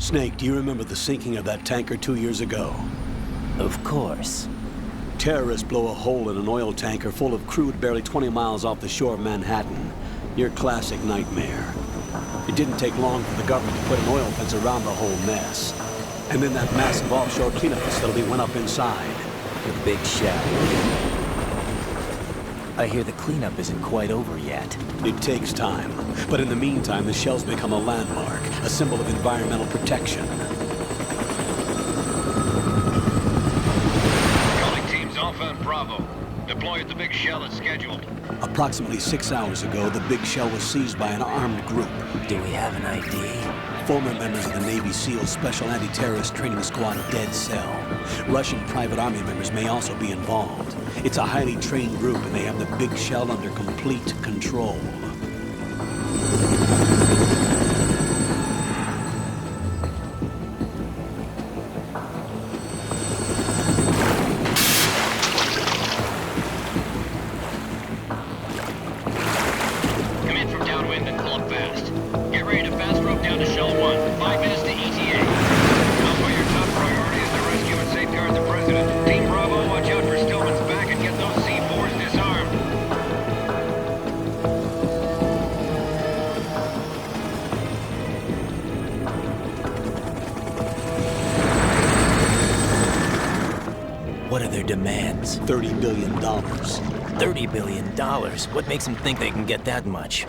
Snake, do you remember the sinking of that tanker 2 years ago? Of course. Terrorists blow a hole in an oil tanker full of crude barely 20 miles off the shore of Manhattan. Your classic nightmare. It didn't take long for the government to put an oil fence around the whole mess. And then that massive offshore cleanup facility went up inside. The big shell. I hear the cleanup isn't quite over yet. It takes time. But in the meantime, the shell's become a landmark, a symbol of environmental protection. Calling teams Alpha and Bravo. Deploy at the big shell as scheduled. Approximately 6 hours ago, the big shell was seized by an armed group. Do we have an ID? Former members of the Navy SEAL Special Anti-Terrorist Training Squad Dead Cell. Russian private army members may also be involved. It's a highly trained group, and they have the big shell under complete control. Come in from downwind and pull up fast. Get ready to fast rope down to Shell 1. 5 minutes to ETA. Also, your top priority is to rescue and safeguard the President. Team Bravo, watch out for Stillman's back and get those C4s disarmed. What are their demands? $30 billion. $30 billion? What makes them think they can get that much?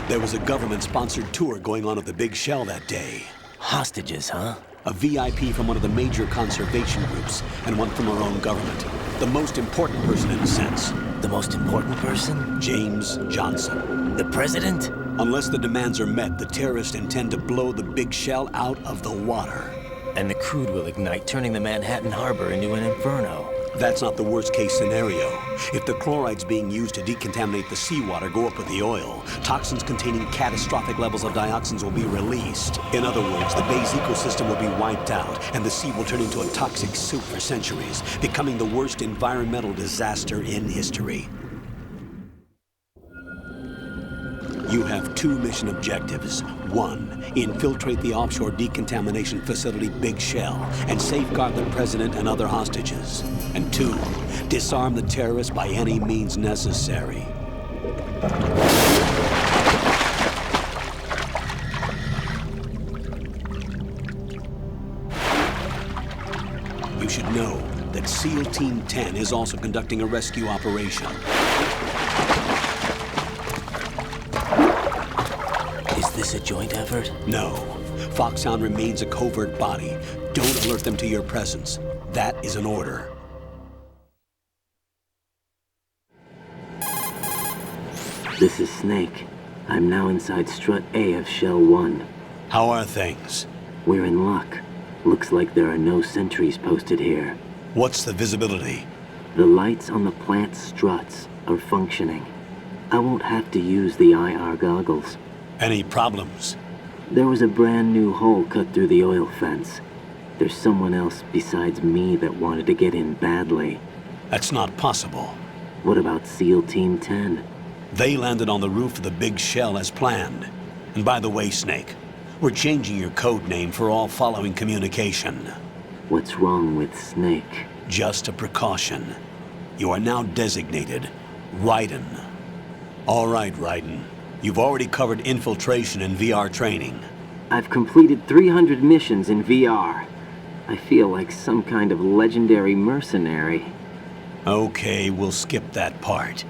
There was a government-sponsored tour going on at the big shell that day. Hostages, huh? A VIP from one of the major conservation groups, and one from our own government. The most important person in a sense. The most important person? James Johnson. The president? Unless the demands are met, the terrorists intend to blow the big shell out of the water. And the crude will ignite, turning the Manhattan harbor into an inferno. That's not the worst-case scenario. If the chlorides being used to decontaminate the seawater go up with the oil, toxins containing catastrophic levels of dioxins will be released. In other words, the bay's ecosystem will be wiped out, and the sea will turn into a toxic soup for centuries, becoming the worst environmental disaster in history. You have 2 mission objectives. 1, infiltrate the offshore decontamination facility Big Shell and safeguard the president and other hostages. And 2, disarm the terrorists by any means necessary. You should know that SEAL Team 10 is also conducting a rescue operation. Is this a joint effort? No. Foxhound remains a covert body. Don't alert them to your presence. That is an order. This is Snake. I'm now inside Strut A of Shell 1. How are things? We're in luck. Looks like there are no sentries posted here. What's the visibility? The lights on the plant's struts are functioning. I won't have to use the IR goggles. Any problems? There was a brand new hole cut through the oil fence. There's someone else besides me that wanted to get in badly. That's not possible. What about SEAL Team 10? They landed on the roof of the big shell as planned. And by the way, Snake, we're changing your code name for all following communication. What's wrong with Snake? Just a precaution. You are now designated Raiden. All right, Raiden. You've already covered infiltration and VR training. I've completed 300 missions in VR. I feel like some kind of legendary mercenary. Okay, we'll skip that part.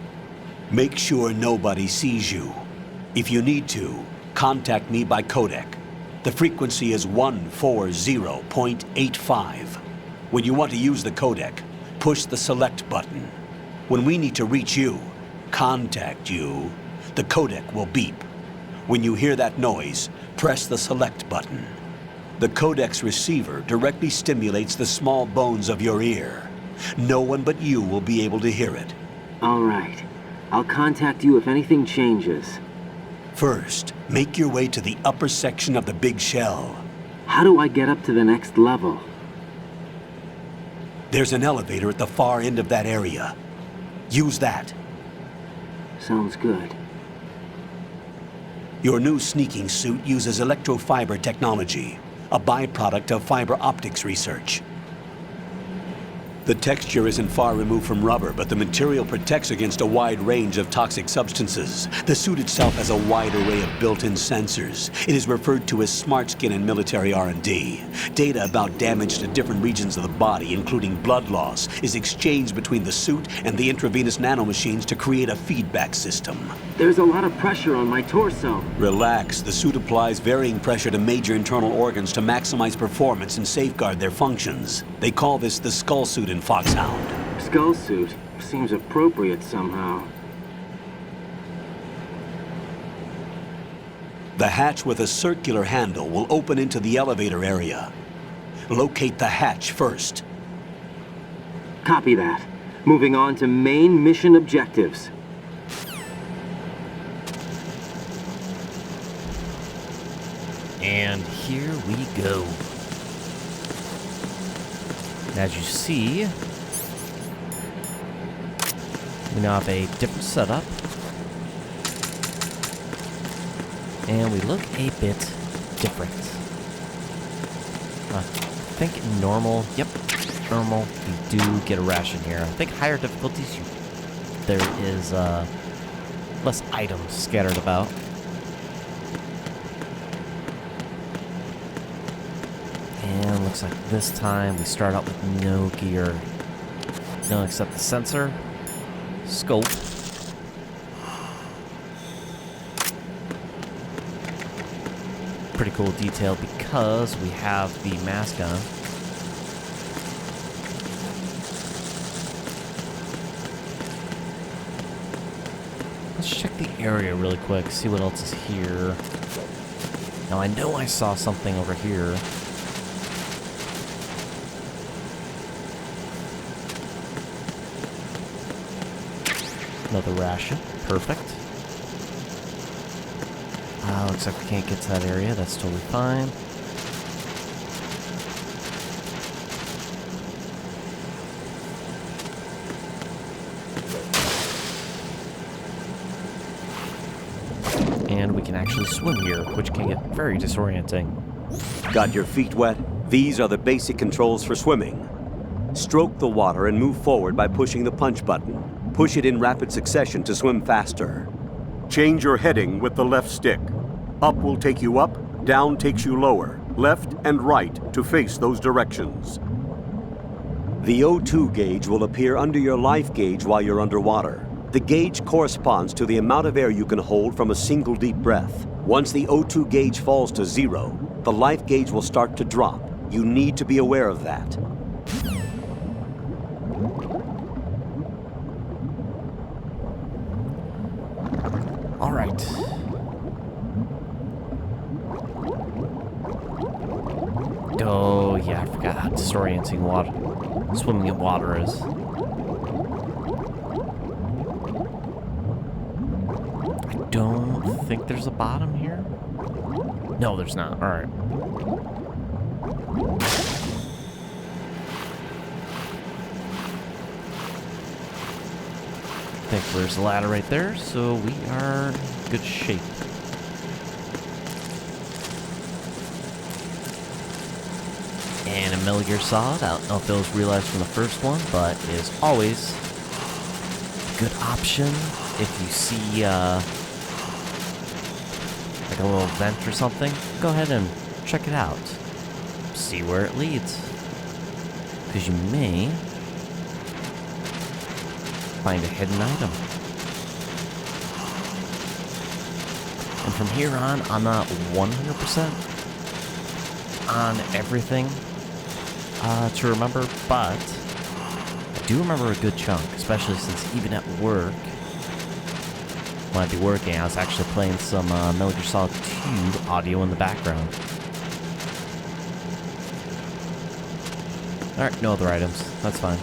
Make sure nobody sees you. If you need to, contact me by codec. The frequency is 140.85. When you want to use the codec, push the select button. When we need to reach you, contact you, the codec will beep. When you hear that noise, press the select button. The codec's receiver directly stimulates the small bones of your ear. No one but you will be able to hear it. All right. I'll contact you if anything changes. First, make your way to the upper section of the big shell. How do I get up to the next level? There's an elevator at the far end of that area. Use that. Sounds good. Your new sneaking suit uses electrofiber technology. a byproduct of fiber optics research. The texture isn't far removed from rubber, but the material protects against a wide range of toxic substances. The suit itself has a wide array of built-in sensors. It is referred to as smart skin in military R&D. Data about damage to different regions of the body, including blood loss, is exchanged between the suit and the intravenous nanomachines to create a feedback system. There's a lot of pressure on my torso. Relax. The suit applies varying pressure to major internal organs to maximize performance and safeguard their functions. They call this the skull suit in Foxhound. Skull suit seems appropriate somehow. The hatch with a circular handle will open into the elevator area. Locate the hatch first. Copy that. Moving on to main mission objectives. And here we go. As you see, we now have a different setup. And we look a bit different. I think normal, yep, normal, you do get a ration here. I think higher difficulties, there is less items scattered about. And looks like this time we start out with no gear. No, except the sensor, scope, pretty cool detail because we have the mask on. Let's check the area really quick, see what else is here. Now I know I saw something over here. Another ration. Perfect. Looks like we can't get to that area. That's totally fine. And we can actually swim here, which can get very disorienting. Got your feet wet? These are the basic controls for swimming. Stroke the water and move forward by pushing the punch button. Push it in rapid succession to swim faster. Change your heading with the left stick. Up will take you up, down takes you lower, left and right to face those directions. The O2 gauge will appear under your life gauge while you're underwater. The gauge corresponds to the amount of air you can hold from a single deep breath. Once the O2 gauge falls to 0, the life gauge will start to drop. You need to be aware of that. All right. Oh, yeah, I forgot how disorienting swimming in water is. I don't think there's a bottom here. No, there's not. All right. I think there's a ladder right there, so we are in good shape. And a Metal Gear Solid, I don't know if those realized from the first one, but is always a good option if you see like a little vent or something. Go ahead and check it out. See where it leads. Because you may find a hidden item. And from here on, I'm not 100% on everything to remember, but I do remember a good chunk, especially since even at work, when I'd be working, I was actually playing some Metal Gear Solid 2 audio in the background. Alright, no other items. That's fine.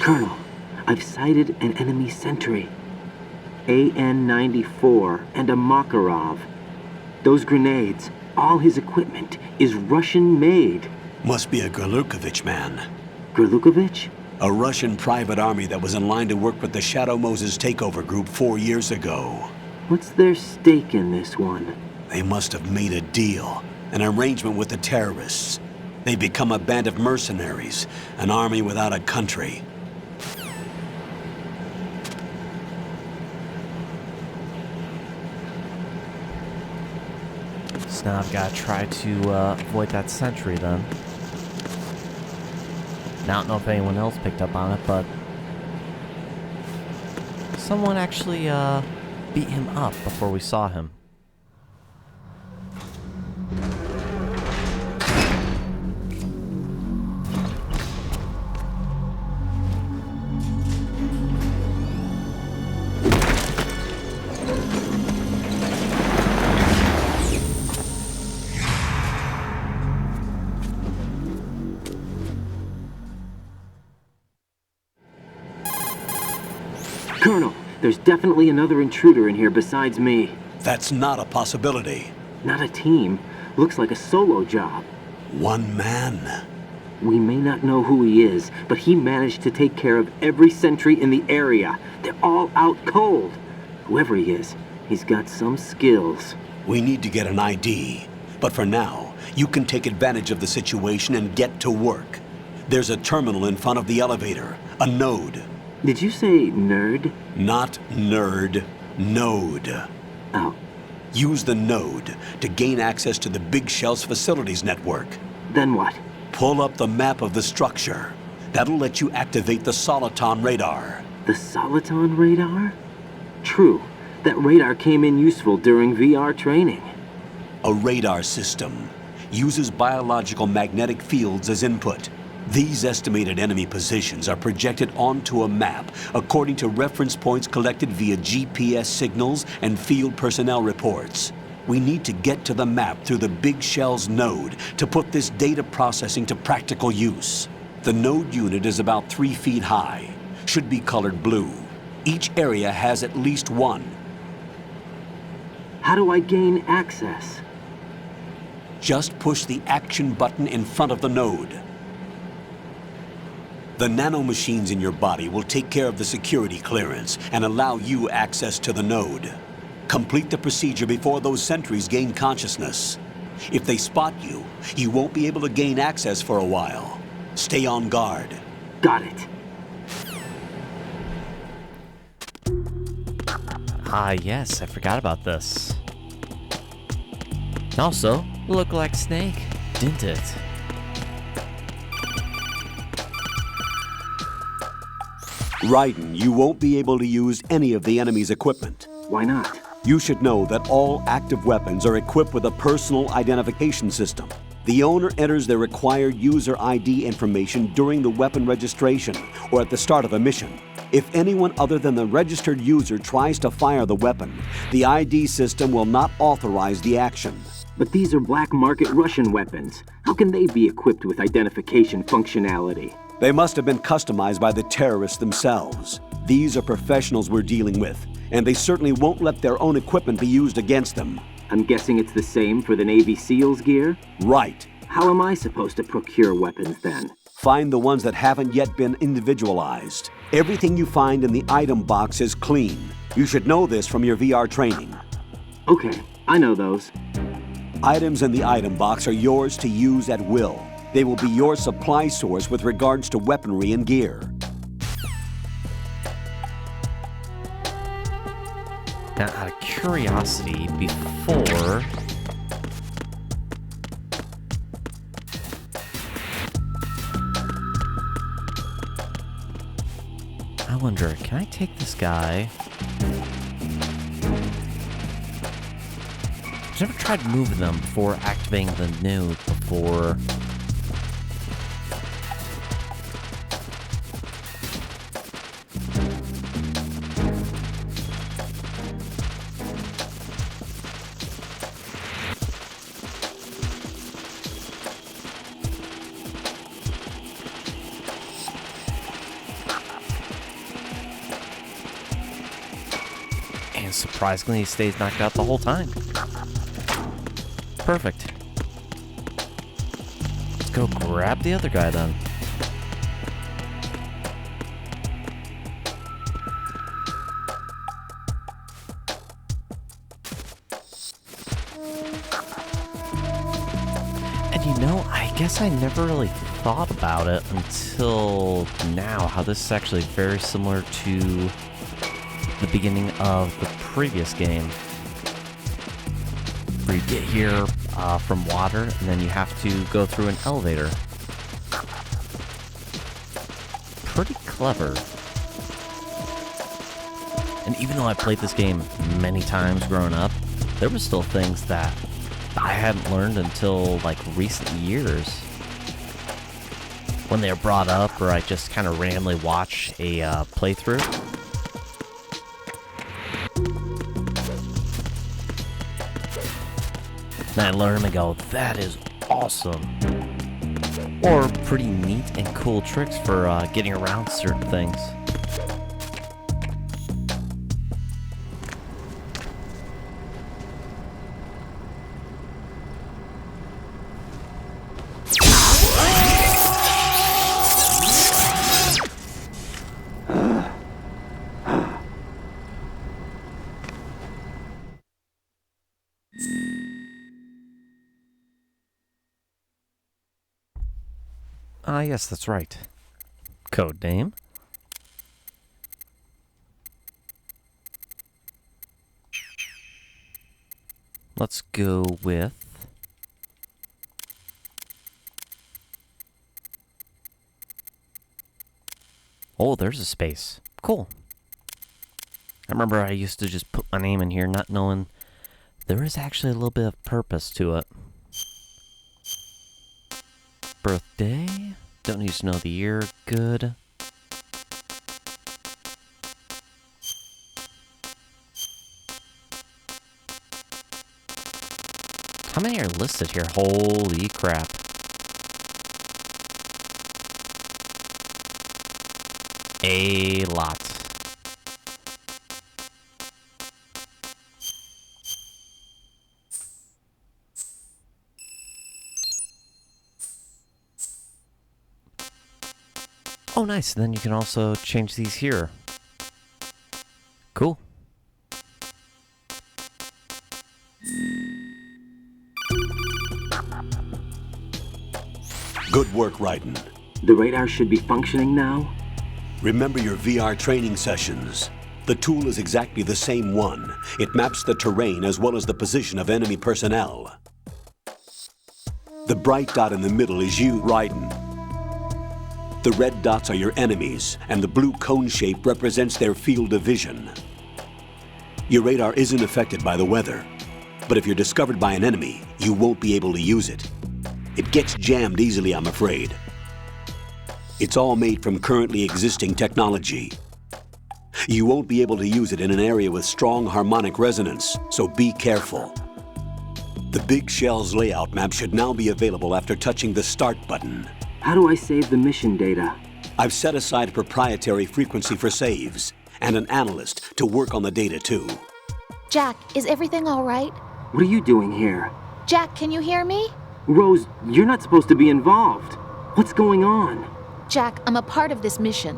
Colonel, I've sighted an enemy sentry. AN-94 and a Makarov. Those grenades, all his equipment, is Russian-made. Must be a Gorlukovich man. Gorlukovich? A Russian private army that was in line to work with the Shadow Moses takeover group 4 years ago. What's their stake in this one? They must have made a deal, an arrangement with the terrorists. They've become a band of mercenaries, an army without a country. So now I've got to try to avoid that sentry then. Now, I don't know if anyone else picked up on it, but someone actually beat him up before we saw him. Colonel, there's definitely another intruder in here besides me. That's not a possibility. Not a team. Looks like a solo job. One man. We may not know who he is, but he managed to take care of every sentry in the area. They're all out cold. Whoever he is, he's got some skills. We need to get an ID. But for now, you can take advantage of the situation and get to work. There's a terminal in front of the elevator, a node. Did you say nerd? Not nerd, node. Oh, Use the node to gain access to the Big Shell's facilities network. then what? Pull up the map of the structure. That'll let you activate the Soliton radar. The Soliton radar? True. That radar came in useful during VR training. A radar system uses biological magnetic fields as input. These estimated enemy positions are projected onto a map according to reference points collected via GPS signals and field personnel reports. We need to get to the map through the Big Shell's node to put this data processing to practical use. The node unit is about 3 feet high, should be colored blue. Each area has at least one. How do I gain access? Just push the action button in front of the node. The nanomachines in your body will take care of the security clearance and allow you access to the node. Complete the procedure before those sentries gain consciousness. If they spot you, you won't be able to gain access for a while. Stay on guard. Got it. Ah, yes, I forgot about this. And also, looked like Snake, didn't it? Raiden, you won't be able to use any of the enemy's equipment. Why not? You should know that all active weapons are equipped with a personal identification system. The owner enters their required user ID information during the weapon registration or at the start of a mission. If anyone other than the registered user tries to fire the weapon, the ID system will not authorize the action. But these are black market Russian weapons. How can they be equipped with identification functionality? They must have been customized by the terrorists themselves. These are professionals we're dealing with, and they certainly won't let their own equipment be used against them. I'm guessing it's the same for the Navy SEALs gear? Right. How am I supposed to procure weapons then? Find the ones that haven't yet been individualized. Everything you find in the item box is clean. You should know this from your VR training. Okay, I know those. Items in the item box are yours to use at will. They will be your supply source with regards to weaponry and gear. Now, out of curiosity, before... I wonder, can I take this guy? I've never tried moving them before activating the node before. And surprisingly, he stays knocked out the whole time. Perfect. Let's go grab the other guy then. And you know, I guess I never really thought about it until now, how this is actually very similar to the beginning of the previous game, where you get here from water, and then you have to go through an elevator. Pretty clever. And even though I played this game many times growing up, there were still things that I hadn't learned until like recent years, when they were brought up, or I just kind of randomly watch a playthrough. And I learn them and go, that is awesome. Or pretty neat and cool tricks for getting around certain things. Ah, yes, that's right. Codename. Let's go with... Oh, there's a space. Cool. I remember I used to just put my name in here, not knowing there is actually a little bit of purpose to it. Birthday. Don't need to know the year. Good. How many are listed here? Holy crap. A lot. Oh, nice. Then you can also change these here. Cool. Good work, Raiden. The radar should be functioning now? Remember your VR training sessions. The tool is exactly the same one. It maps the terrain as well as the position of enemy personnel. The bright dot in the middle is you, Raiden. The red dots are your enemies, and the blue cone shape represents their field of vision. Your radar isn't affected by the weather, but if you're discovered by an enemy, you won't be able to use it. It gets jammed easily, I'm afraid. It's all made from currently existing technology. You won't be able to use it in an area with strong harmonic resonance, so be careful. The Big Shell's layout map should now be available after touching the Start button. How do I save the mission data? I've set aside a proprietary frequency for saves, and an analyst to work on the data too. Jack, is everything all right? What are you doing here? Jack, can you hear me? Rose, you're not supposed to be involved. What's going on? Jack, I'm a part of this mission.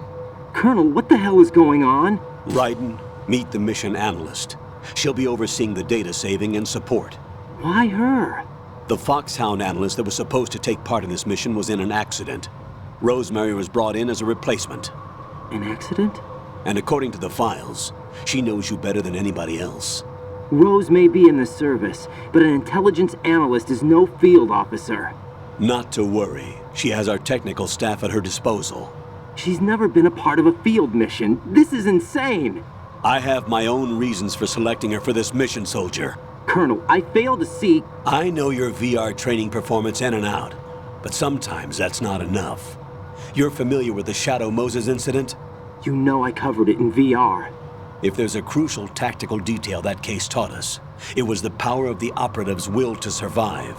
Colonel, what the hell is going on? Raiden, meet the mission analyst. She'll be overseeing the data saving and support. Why her? The Foxhound analyst that was supposed to take part in this mission was in an accident. Rosemary was brought in as a replacement. An accident? And according to the files, she knows you better than anybody else. Rose may be in the service, but an intelligence analyst is no field officer. Not to worry. She has our technical staff at her disposal. She's never been a part of a field mission. This is insane! I have my own reasons for selecting her for this mission, soldier. Colonel, I fail to see... I know your VR training performance in and out, but sometimes that's not enough. You're familiar with the Shadow Moses incident? You know I covered it in VR. If there's a crucial tactical detail that case taught us, it was the power of the operative's will to survive.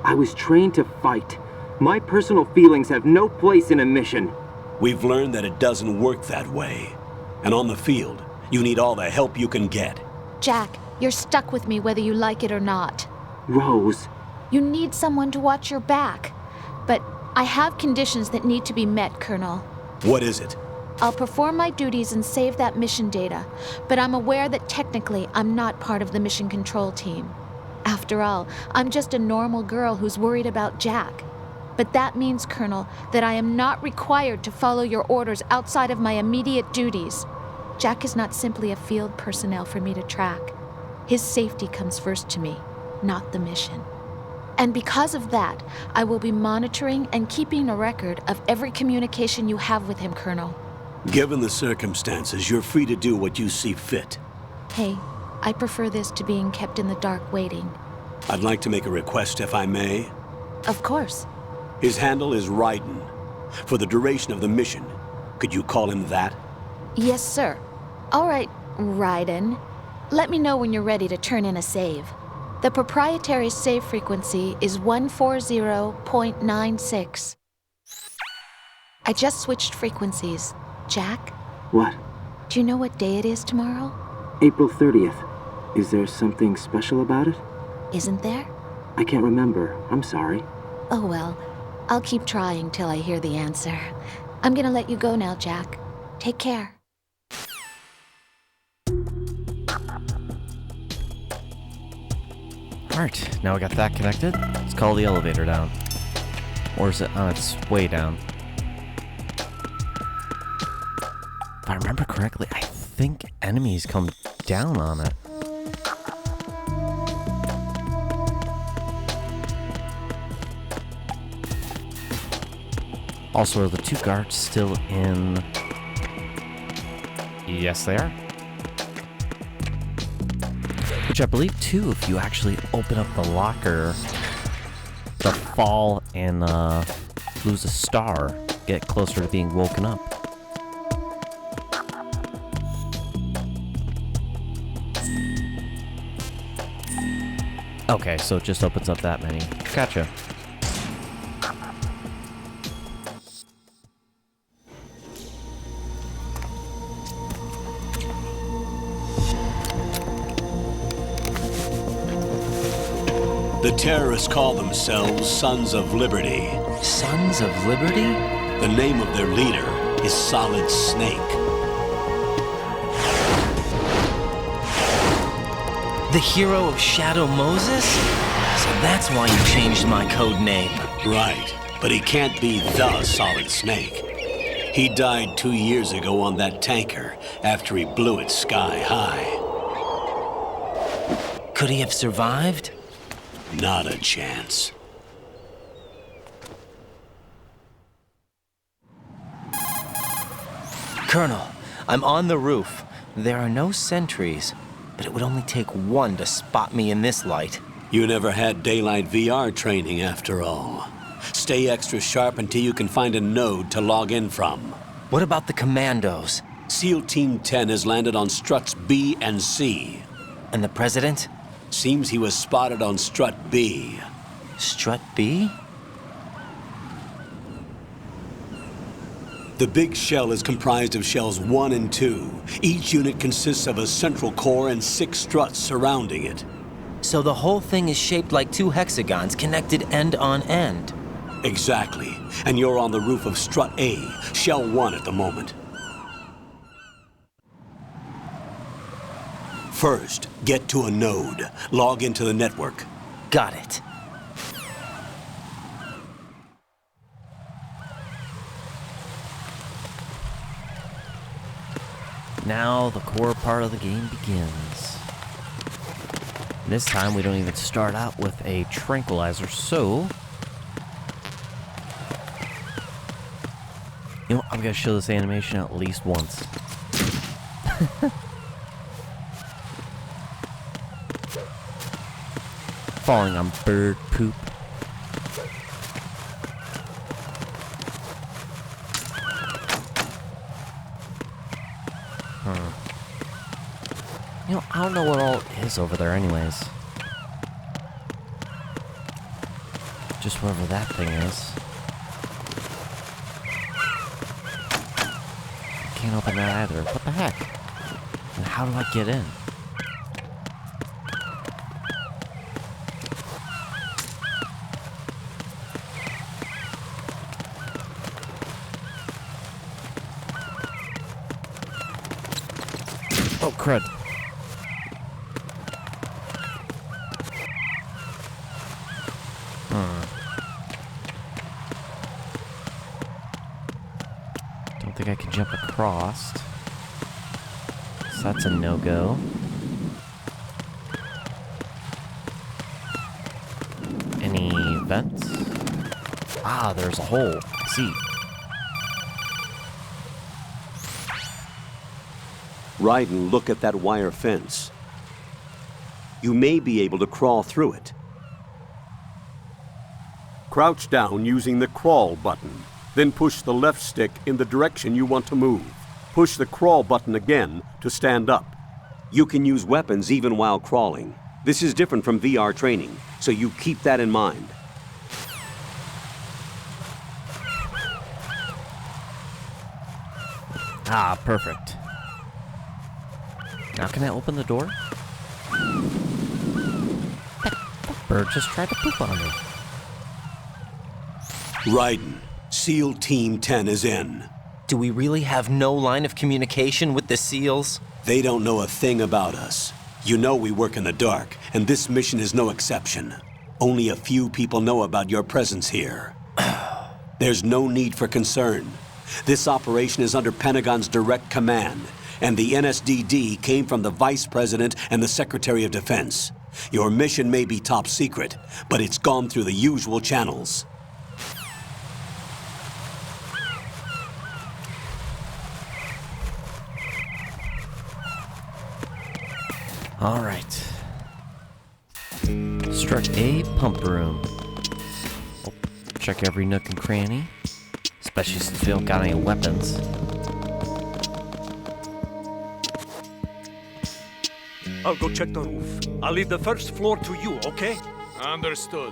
I was trained to fight. My personal feelings have no place in a mission. We've learned that it doesn't work that way. And on the field, you need all the help you can get. Jack, you're stuck with me whether you like it or not. Rose, You need someone to watch your back. But I have conditions that need to be met, Colonel. What is it? I'll perform my duties and save that mission data, but I'm aware that technically I'm not part of the mission control team. After all, I'm just a normal girl who's worried about Jack. But that means, Colonel, that I am not required to follow your orders outside of my immediate duties. Jack is not simply a field personnel for me to track. His safety comes first to me, not the mission. And because of that, I will be monitoring and keeping a record of every communication you have with him, Colonel. Given the circumstances, you're free to do what you see fit. Hey, I prefer this to being kept in the dark waiting. I'd like to make a request, if I may. Of course. His handle is Raiden. For the duration of the mission, could you call him that? Yes, sir. All right, Raiden. Let me know when you're ready to turn in a save. The proprietary save frequency is 140.96. I just switched frequencies. Jack, what? do you know what day it is tomorrow? April 30th. Is there something special about it? Isn't there? I can't remember. I'm sorry. Oh well, I'll keep trying till I hear the answer. I'm gonna let you go now, Jack. Take care. Alright, now we got that connected. Let's call the elevator down. Or is it on its way down? If I remember correctly, I think enemies come down on it. Also, are the two guards still in? Yes, they are. Which I believe, too, if you actually open up the locker, they'll fall and lose a star, get closer to being woken up. Okay, so it just opens up that many. Gotcha. The terrorists call themselves Sons of Liberty. Sons of Liberty? The name of their leader is Solid Snake. The hero of Shadow Moses? So that's why you changed my code name. Right, but he can't be the Solid Snake. He died 2 years ago on that tanker after he blew it sky high. Could he have survived? Not a chance. Colonel, I'm on the roof. There are no sentries, but it would only take one to spot me in this light. You never had daylight VR training after all. Stay extra sharp until you can find a node to log in from. What about the commandos? SEAL Team 10 has landed on struts B and C. And the president? Seems he was spotted on strut B. Strut B? The big shell is comprised of shells 1 and 2. Each unit consists of a central core and 6 struts surrounding it. So the whole thing is shaped like 2 hexagons connected end on end. Exactly. And you're on the roof of strut A, shell 1 at the moment. First, get to a node. Log into the network. Got it. Now the core part of the game begins. This time we don't even start out with a tranquilizer, so... You know, I'm gonna show this animation at least once. Falling on bird poop. You know, I don't know what all is over there anyways. Just wherever that thing is. I can't open that either. What the heck? And how do I get in? crud. Don't think I can jump across. So that's a no-go. Any vents? Ah, there's a hole. I see. Ryden, look at that wire fence. You may be able to crawl through it. Crouch down using the crawl button. Then push the left stick in the direction you want to move. Push the crawl button again to stand up. You can use weapons even while crawling. This is different from VR training, so you keep that in mind. Ah, perfect. Now can I open the door? That bird just tried to poop on me. Ryden, SEAL Team 10 is in. Do we really have no line of communication with the SEALs? They don't know a thing about us. You know we work in the dark, and this mission is no exception. Only a few people know about your presence here. There's no need for concern. This operation is under Pentagon's direct command, and the NSDD came from the Vice President and the Secretary of Defense. Your mission may be top secret, but it's gone through the usual channels. All right. Struck a pump room. Oh, check every nook and cranny, especially since we don't got any weapons. I'll go check the roof. I'll leave the first floor to you, okay? Understood.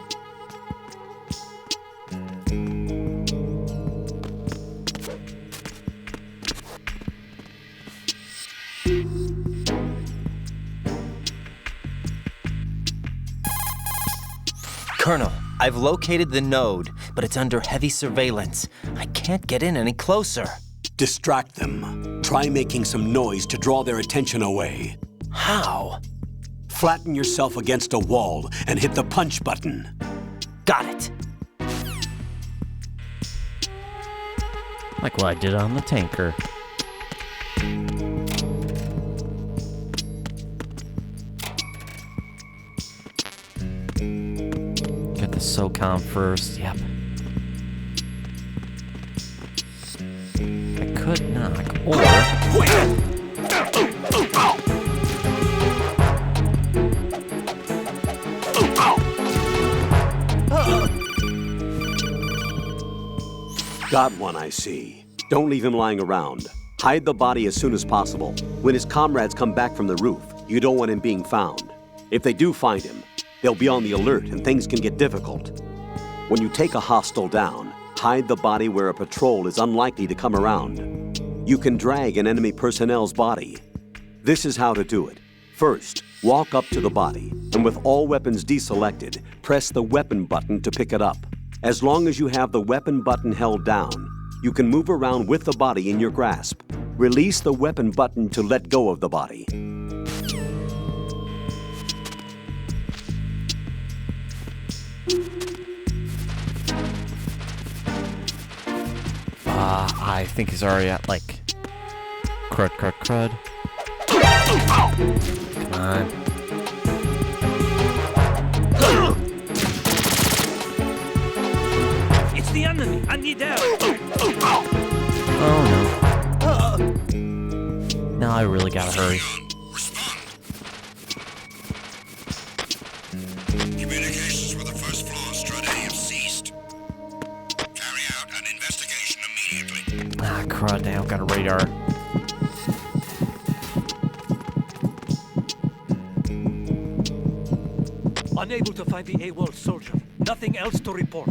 Colonel, I've located the node, but it's under heavy surveillance. I can't get in any closer. Distract them. Try making some noise to draw their attention away. How? Flatten yourself against a wall and hit the punch button. Got it. Like what I did on the tanker. Get the SOCOM first, yep. I could knock, or... Got one, I see. Don't leave him lying around. Hide the body as soon as possible. When his comrades come back from the roof, you don't want him being found. If they do find him, they'll be on the alert and things can get difficult. When you take a hostile down, hide the body where a patrol is unlikely to come around. You can drag an enemy personnel's body. This is how to do it. First, walk up to the body, and with all weapons deselected, press the weapon button to pick it up. As long as you have the weapon button held down, you can move around with the body in your grasp. Release the weapon button to let go of the body. I think he's already at, like... Crud. Come on. It's the enemy! I need help! Oh no. Now I really gotta hurry. Communications with the first floor strata have ceased. Carry out an investigation immediately. Ah, crud, now I've got a radar. Unable to find the AWOL soldier. Nothing else to report.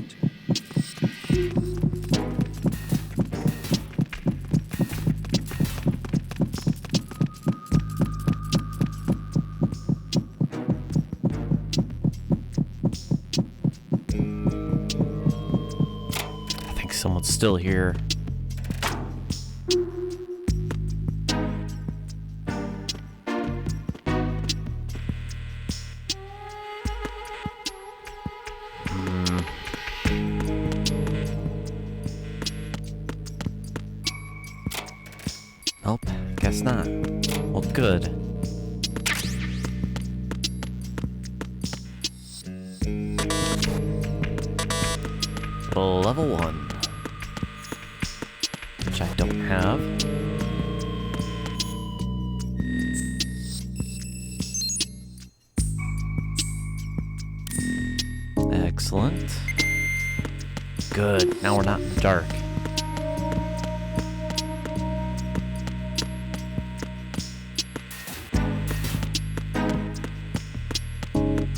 I think someone's still here. good. Level 1. Which I don't have. Excellent. Good. Now we're not in the dark.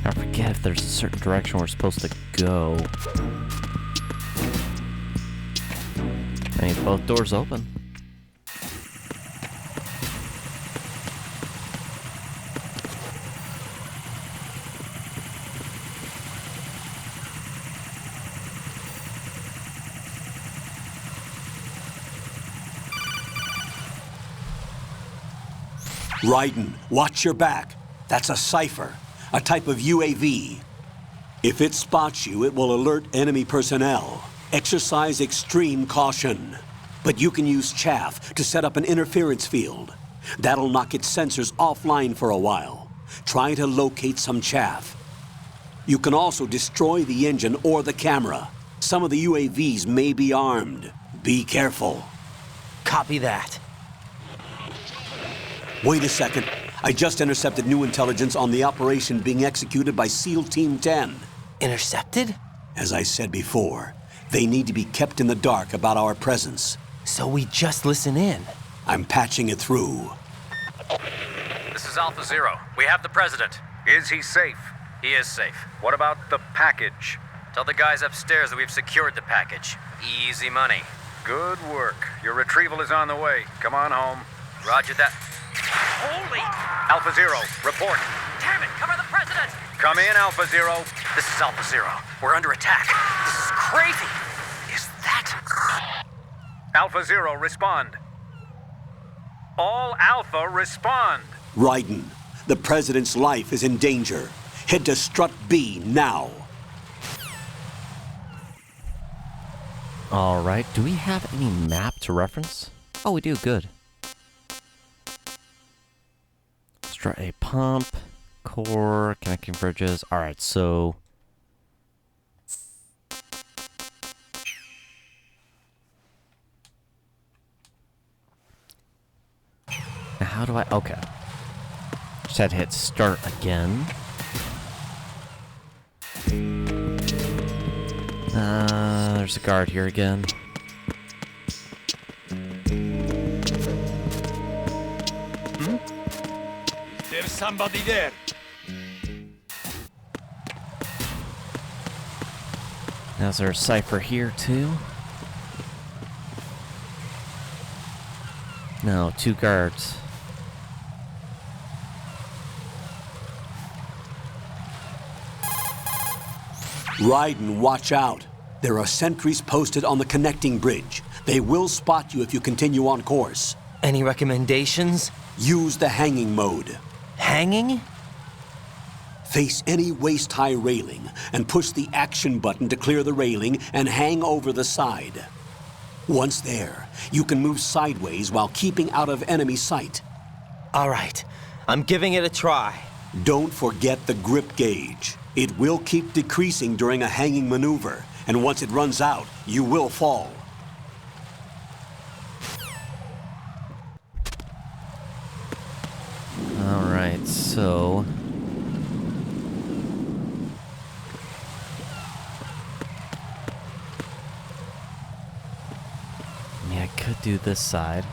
I forget if there's a certain direction we're supposed to go. I need both doors open. Raiden, watch your back. That's a cipher, a type of UAV. If it spots you, it will alert enemy personnel. Exercise extreme caution. But you can use chaff to set up an interference field. That'll knock its sensors offline for a while. Try to locate some chaff. You can also destroy the engine or the camera. Some of the UAVs may be armed. Be careful. Copy that. Wait a second. I just intercepted new intelligence on the operation being executed by SEAL Team 10. Intercepted? As I said before, they need to be kept in the dark about our presence. So we just listen in. I'm patching it through. This is Alpha Zero. We have the president. Is he safe? He is safe. What about the package? Tell the guys upstairs that we've secured the package. Easy money. Good work. Your retrieval is on the way. Come on home. Roger that. Holy! Alpha Zero, report. Damn it! Cover the president! Come in, Alpha Zero. This is Alpha Zero. We're under attack. This is crazy. Is that... Alpha Zero, respond. All Alpha, respond. Raiden, the president's life is in danger. Head to Strut B now. Alright, do we have any map to reference? Oh, we do, good. Strut A pump, core, connecting bridges. Alright, so... now how do I... okay. Just had to hit start again. There's a guard here again. There's somebody there. Now is there a cipher here too? No, 2 guards. Raiden, watch out. There are sentries posted on the connecting bridge. They will spot you if you continue on course. Any recommendations? Use the hanging mode. Hanging? Face any waist-high railing and push the action button to clear the railing and hang over the side. Once there, you can move sideways while keeping out of enemy sight. All right, I'm giving it a try. Don't forget the grip gauge. It will keep decreasing during a hanging maneuver, and once it runs out, you will fall. Alright, so... I mean, I could do this side.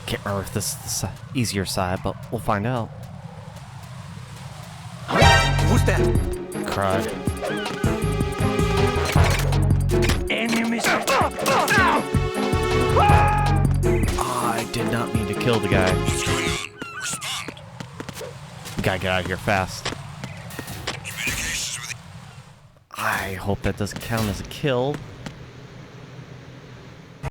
Can't remember if this is the easier side, but we'll find out. Who's that? Crud. Enemies. I did not mean to kill the guy. What's going on? Respond. Gotta get out of here fast. Communications with I hope that doesn't count as a kill.